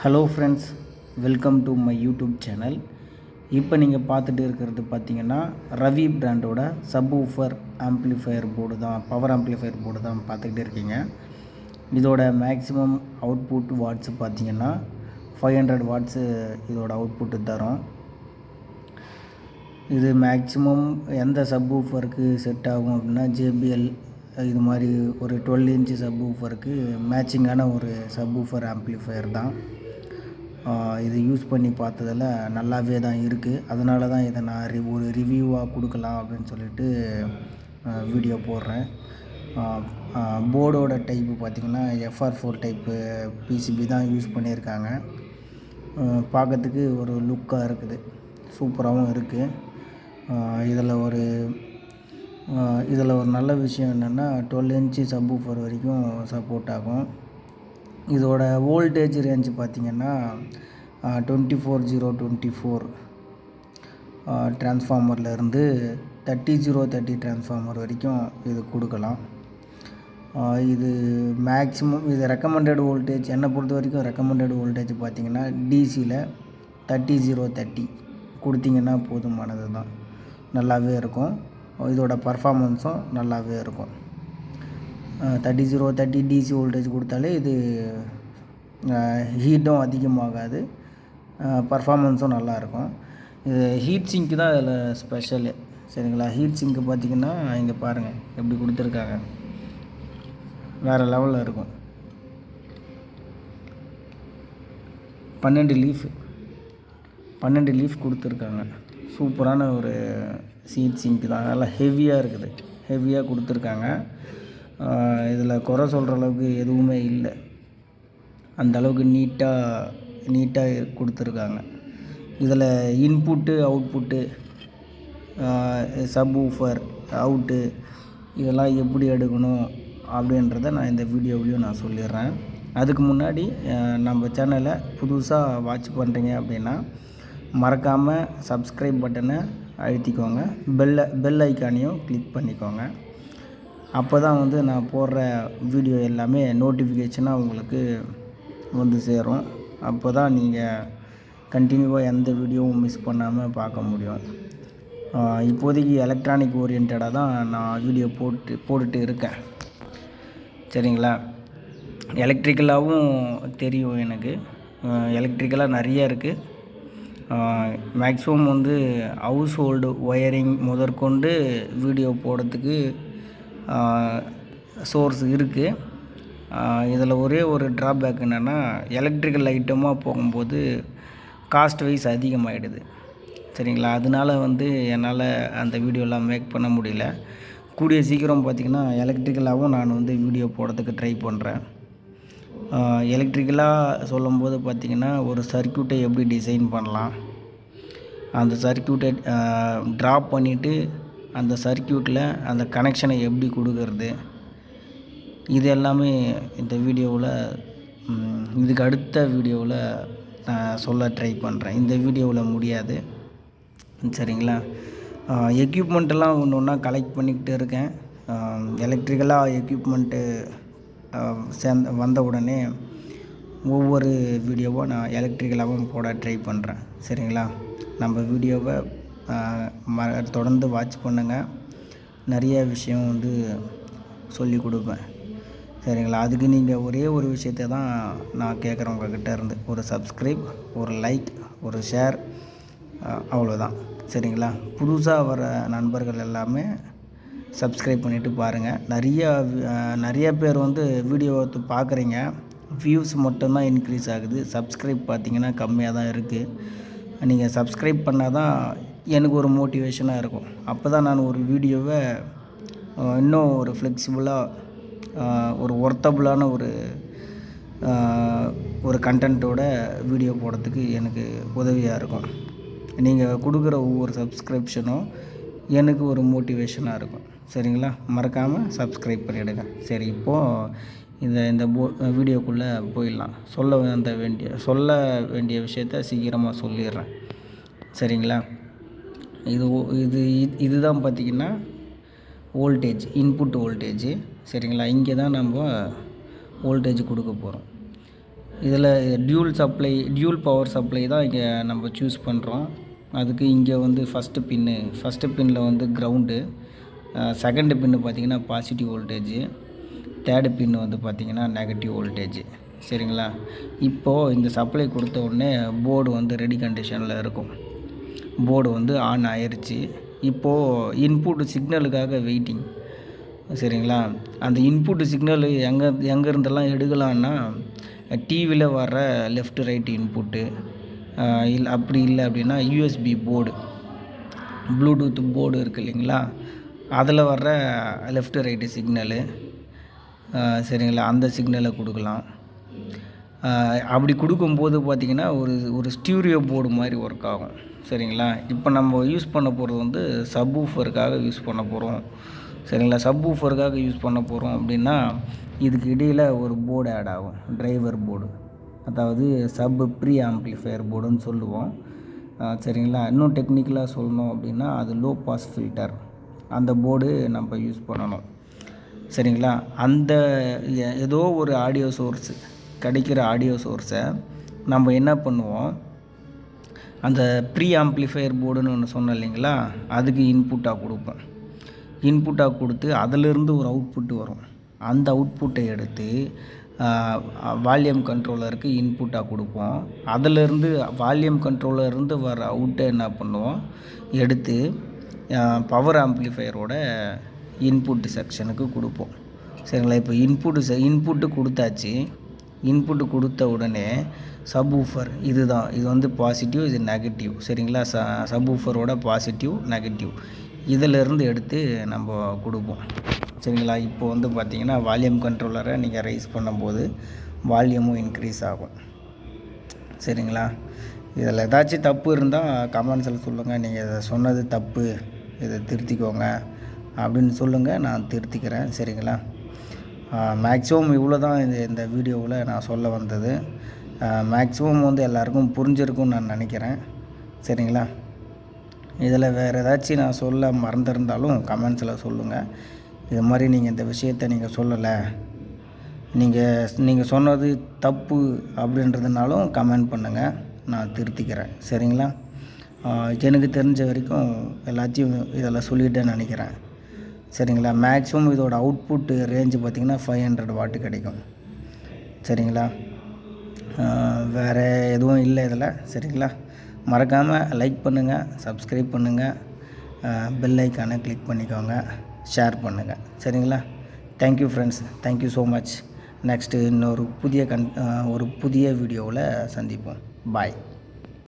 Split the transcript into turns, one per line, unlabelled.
Hello friends, welcome to my YouTube channel. இப்போ நீங்கள் பார்த்துட்டு இருக்கிறது பார்த்தீங்கன்னா ரவி பிராண்டோட சப்வூஃபர் ஆம்ப்ளிஃபையர் போர்டு தான், பவர் ஆம்ப்ளிஃபையர் போர்டு தான் பார்த்துக்கிட்டே இருக்கீங்க. இதோட மேக்ஸிமம் அவுட்புட் வாட்ஸ் பார்த்தீங்கன்னா 500 வாட்ஸு இதோட அவுட்புட்டு தரும். இது மேக்ஸிமம் எந்த சப்வூஃபருக்கு செட் ஆகும் அப்படின்னா JBL இது மாதிரி ஒரு 12 இன்ச்சு சப்வூஃபருக்கு மேட்சிங்கான ஒரு சப்வூஃபர் ஆம்ப்ளிஃபையர் தான். இது யூஸ் பண்ணி பார்த்ததில் நல்லாவே தான் இருக்குது. அதனால தான் இதை நான் ஒரு ரிவ்யூவாக கொடுக்கலாம் அப்படின்னு சொல்லிட்டு வீடியோ போடுறேன். போர்டோட டைப்பு பார்த்திங்கன்னா FR4 டைப்பு PCB தான் யூஸ் பண்ணியிருக்காங்க. பார்க்கறதுக்கு ஒரு லுக்காக இருக்குது, சூப்பராகவும் இருக்குது. இதில் ஒரு நல்ல விஷயம் என்னென்னா 12 இன்ச்சு சப்வூஃபர் வரைக்கும் சப்போர்ட் ஆகும். இதோட வோல்டேஜ் ரேஞ்சு பார்த்திங்கன்னா 24 டிரான்ஸ்ஃபார்மர்லேருந்து 30 டிரான்ஸ்ஃபார்மர் வரைக்கும் இது கொடுக்கலாம். இது மேக்ஸிமம் இது ரெக்கமெண்டட் வோல்டேஜ், என்னை பொறுத்த வரைக்கும் ரெக்கமெண்டட் வோல்டேஜ் பார்த்திங்கன்னா DCயில் 30 கொடுத்திங்கன்னா போதுமானது தான், நல்லாவே இருக்கும். இதோட பர்ஃபார்மன்ஸும் நல்லாவே இருக்கும். 30 DC வோல்டேஜ் கொடுத்தாலே இது ஹீட்டும் அதிகமாகாது, பர்ஃபார்மன்ஸும் நல்லாயிருக்கும். இது ஹீட் சிங்க்கு தான் இதில் ஸ்பெஷலு, சரிங்களா? ஹீட் சிங்க்கு பார்த்திங்கன்னா இங்கே பாருங்கள் எப்படி கொடுத்துருக்காங்க, வேறு லெவலில் இருக்கும். 12 லீஃப் கொடுத்துருக்காங்க. சூப்பரான ஒரு ஹீட் சிங்க்கு தான், நல்லா ஹெவியாக இருக்குது, ஹெவியாக கொடுத்துருக்காங்க. இதில் குறை சொல்கிற அளவுக்கு எதுவுமே இல்லை, அந்தளவுக்கு நீட்டாக கொடுத்துருக்காங்க. இதில் இன்புட்டு அவுட்புட்டு சப்வூஃபர் அவுட்டு இதெல்லாம் எப்படி எடுக்கணும் அப்படின்றத நான் இந்த வீடியோவிலையும் நான் சொல்லிடுறேன். அதுக்கு முன்னாடி நம்ம சேனலை புதுசாக வாட்ச் பண்ணுறீங்க அப்படின்னா மறக்காமல் சப்ஸ்கிரைப் பட்டனை அழுத்திக்கோங்க, பெல் ஐக்கானையும் கிளிக் பண்ணிக்கோங்க. அப்போ தான் நான் போடுற வீடியோ எல்லாமே நோட்டிஃபிகேஷனாக உங்களுக்கு வந்து சேரும். அப்போ தான் நீங்கள் கண்டினியூவாக எந்த வீடியோவும் மிஸ் பண்ணாமல் பார்க்க முடியும். இப்போதைக்கு எலக்ட்ரானிக் ஓரியன்டாக தான் நான் வீடியோ போட்டுட்டு இருக்கேன், சரிங்களா? எலக்ட்ரிக்கலாகவும் தெரியும் எனக்கு, எலக்ட்ரிக்கலாக நிறைய இருக்குது. மேக்ஸிமம் ஹவுஸ் ஹோல்டு ஒயரிங் முதற்கொண்டு வீடியோ போடுறதுக்கு சோர்ஸ் இருக்குது. இதில் ஒரே ஒரு ட்ராபேக் என்னென்னா எலக்ட்ரிக்கல் ஐட்டமாக போகும்போது காஸ்ட் வைஸ் அதிகமாகிடுது, சரிங்களா? அதனால என்னால் அந்த வீடியோலாம் மேக் பண்ண முடியல. கூடிய சீக்கிரம் பார்த்திங்கன்னா எலக்ட்ரிக்கலாகவும் நான் வீடியோ போடுறதுக்கு ட்ரை பண்ணுறேன். எலக்ட்ரிக்கலாக சொல்லும்போது பார்த்திங்கன்னா ஒரு சர்க்யூட்டை எப்படி டிசைன் பண்ணலாம், அந்த சர்க்யூட்டை ட்ராப் பண்ணிவிட்டு அந்த சர்க்யூட்டில் அந்த கனெக்ஷனை எப்படி கொடுக்கறது, இது எல்லாமே இந்த வீடியோவில் இதுக்கு அடுத்த வீடியோவில் நான் சொல்ல ட்ரை பண்ணுறேன். இந்த வீடியோவில் முடியாது, சரிங்களா? எக்யூப்மெண்ட்டெல்லாம் ஒன்று ஒன்றா கலெக்ட் பண்ணிக்கிட்டு இருக்கேன். எலக்ட்ரிக்கலாக எக்யூப்மெண்ட்டு வந்த உடனே ஒவ்வொரு வீடியோவாக நான் எலக்ட்ரிக்கலாகவும் போட ட்ரை பண்ணுறேன், சரிங்களா? நம்ம வீடியோவை தொடர்ந்து வாட்ச் பண்ணுங்கள், நிறைய விஷயம் சொல்லி கொடுப்பேன், சரிங்களா? அதுக்கு நீங்கள் ஒரே ஒரு விஷயத்தை தான் நான் கேட்குறேன் உங்கள்கிட்ட இருந்து, ஒரு சப்ஸ்கிரைப், ஒரு லைக், ஒரு ஷேர், அவ்வளோதான், சரிங்களா? புதுசாக வர நண்பர்கள் எல்லாமே சப்ஸ்கிரைப் பண்ணிவிட்டு பாருங்கள். நிறைய பேர் வீடியோ பார்க்குறீங்க, வியூஸ் மட்டும்தான் இன்க்ரீஸ் ஆகுது, சப்ஸ்கிரைப் பார்த்திங்கன்னா கம்மியாக தான் இருக்குது. நீங்கள் சப்ஸ்கிரைப் பண்ணால் தான் எனக்கு ஒரு மோட்டிவேஷனாக இருக்கும். அப்போ தான் நான் ஒரு வீடியோவை இன்னும் ஒரு ஃப்ளெக்சிபிளாக ஒரு ஒர்த்தபுளான ஒரு கண்டென்ட்டோட வீடியோ போடுறதுக்கு எனக்கு உதவியாக இருக்கும். நீங்கள் கொடுக்குற ஒவ்வொரு சப்ஸ்கிரிப்ஷனும் எனக்கு ஒரு மோட்டிவேஷனாக இருக்கும், சரிங்களா? மறக்காமல் சப்ஸ்கிரைப் பண்ணிவிடுங்க. சரி, இப்போது இந்த வீடியோக்குள்ளே போயிடலாம். சொல்ல வேண்டிய விஷயத்த சீக்கிரமாக சொல்லிடுறேன், சரிங்களா? இதுதான் பார்த்திங்கன்னா வோல்டேஜ், இன்புட் வோல்டேஜ், சரிங்களா? இங்கே தான் நம்ம வோல்டேஜ் கொடுக்க போகிறோம். இதில் டியூல் பவர் சப்ளை தான் இங்கே நம்ம சூஸ் பண்ணுறோம். அதுக்கு இங்கே வந்து ஃபஸ்ட்டு பின்னில் வந்து கிரவுண்டு, செகண்டு பின்னு பார்த்திங்கன்னா பாசிட்டிவ் வோல்டேஜு, தேர்டு பின்னு வந்து பார்த்திங்கன்னா நெகட்டிவ் வோல்டேஜ். சரிங்களா? இப்போது இந்த சப்ளை கொடுத்த உடனே போர்டு வந்து ரெடி கண்டிஷனில் இருக்கும். போர்டு வந்து ஆன் ஆயிடுச்சு. இப்போது இன்புட் சிக்னலுக்காக வெயிட்டிங். சரிங்களா? அந்த இன்புட் சிக்னல் எங்கேருந்தெல்லாம் எடுக்கலான்னா, டிவியில் வர லெஃப்ட் ரைட் இன்புட்டு, அப்படி இல்லை அப்படின்னா யூஎஸ்பி போர்டு, ப்ளூடூத் போர்டு இருக்குது இல்லைங்களா, அதில் வர்ற லெஃப்ட் ரைட்டு சிக்னலு. சரிங்களா? அந்த சிக்னலை கொடுக்கலாம். அப்படி கொடுக்கும்போது பார்த்திங்கன்னா ஒரு ஸ்டீரியோ போர்டு மாதிரி ஒர்க் ஆகும். சரிங்களா? இப்போ நம்ம யூஸ் பண்ண போகிறது வந்து சப்வூஃபருக்காக யூஸ் பண்ண போகிறோம். சரிங்களா? சப்வூஃபருக்காக யூஸ் பண்ண போகிறோம் அப்படின்னா இதுக்கு இடையில் ஒரு போர்டு ஆட் ஆகும், டிரைவர் போர்டு, அதாவது ப்ரீ ஆம்ப்ளிஃபையர் போர்டுன்னு சொல்லுவோம். சரிங்களா? இன்னும் டெக்னிக்கலாக சொல்லணும் அப்படின்னா அது லோ பாஸ் ஃபில்டர், அந்த போர்டு நம்ம யூஸ் பண்ணணும். சரிங்களா? அந்த ஏதோ ஒரு ஆடியோ சோர்ஸு கிடைக்கிற ஆடியோ சோர்ஸை நம்ம என்ன பண்ணுவோம், அந்த ப்ரீ ஆம்ப்ளிஃபையர் போர்டுன்னு ஒன்று சொன்னோம் இல்லைங்களா, அதுக்கு இன்புட்டாக கொடுப்போம். இன்புட்டாக கொடுத்து அதிலிருந்து ஒரு அவுட்புட்டு வரும். அந்த அவுட்புட்டை எடுத்து வால்யூம் கண்ட்ரோலருக்கு இன்புட்டாக கொடுப்போம். அதிலிருந்து வால்யூம் கண்ட்ரோலருந்து வர அவுட்டை என்ன பண்ணுவோம், எடுத்து பவர் ஆம்ப்ளிஃபையரோட இன்புட் செக்ஷனுக்கு கொடுப்போம். சரிங்களா? இப்போ இன்புட்டு கொடுத்தாச்சு. இன்புட்டு கொடுத்த உடனே சப்வூஃபர் இது வந்து பாசிட்டிவ், இது நெகட்டிவ். சரிங்களா? சப்வூஃபரோட பாசிட்டிவ் நெகட்டிவ் இதிலேருந்து எடுத்து நம்ம கொடுப்போம். சரிங்களா? இப்போ வந்து பார்த்திங்கன்னா வால்யூம் கண்ட்ரோலரை நீங்கள் ரைஸ் பண்ணும்போது வால்யூமும் இன்க்ரீஸ் ஆகும். சரிங்களா? இதில் ஏதாச்சும் தப்பு இருந்தால் கமெண்ட்ஸில் சொல்லுங்கள். நீங்கள் இதை சொன்னது தப்பு, இதை திருத்திக்கோங்க அப்படின்னு சொல்லுங்கள், நான் திருத்திக்கிறேன். சரிங்களா? மேக்ஸிமம் இவ்வளோ தான் இந்த வீடியோவில் நான் சொல்ல வந்தது. மேக்ஸிமம் வந்து எல்லாருக்கும் புரிஞ்சிருக்கும்னு நான் நினைக்கிறேன். சரிங்களா? இதில் வேறு ஏதாச்சும் நான் சொல்ல மறந்துருந்தாலும் கமெண்ட்ஸில் சொல்லுங்கள். இது மாதிரி நீங்கள் இந்த விஷயத்தை நீங்கள் சொல்லலை, நீங்கள் சொன்னது தப்பு அப்படின்றதுனாலும் கமெண்ட் பண்ணுங்கள், நான் திருத்திக்கிறேன். சரிங்களா? எனக்கு தெரிஞ்ச வரைக்கும் எல்லாத்தையும் இதெல்லாம் சொல்லிட்டேன்னு நினைக்கிறேன். சரிங்களா? மேக்ஸிமம் இதோட அவுட்புட்டு ரேஞ்சு பார்த்திங்கன்னா 500 வாட்டு கிடைக்கும். சரிங்களா? வேறு எதுவும் இல்லை இதில். சரிங்களா? மறக்காமல் லைக் பண்ணுங்கள், சப்ஸ்கிரைப் பண்ணுங்கள், பெல் ஐக்கானை கிளிக் பண்ணிக்கோங்க, ஷேர் பண்ணுங்கள். சரிங்களா? Thank you friends, thank you so much. Next இன்னொரு புதிய வீடியோவில் சந்திப்போம். பாய்.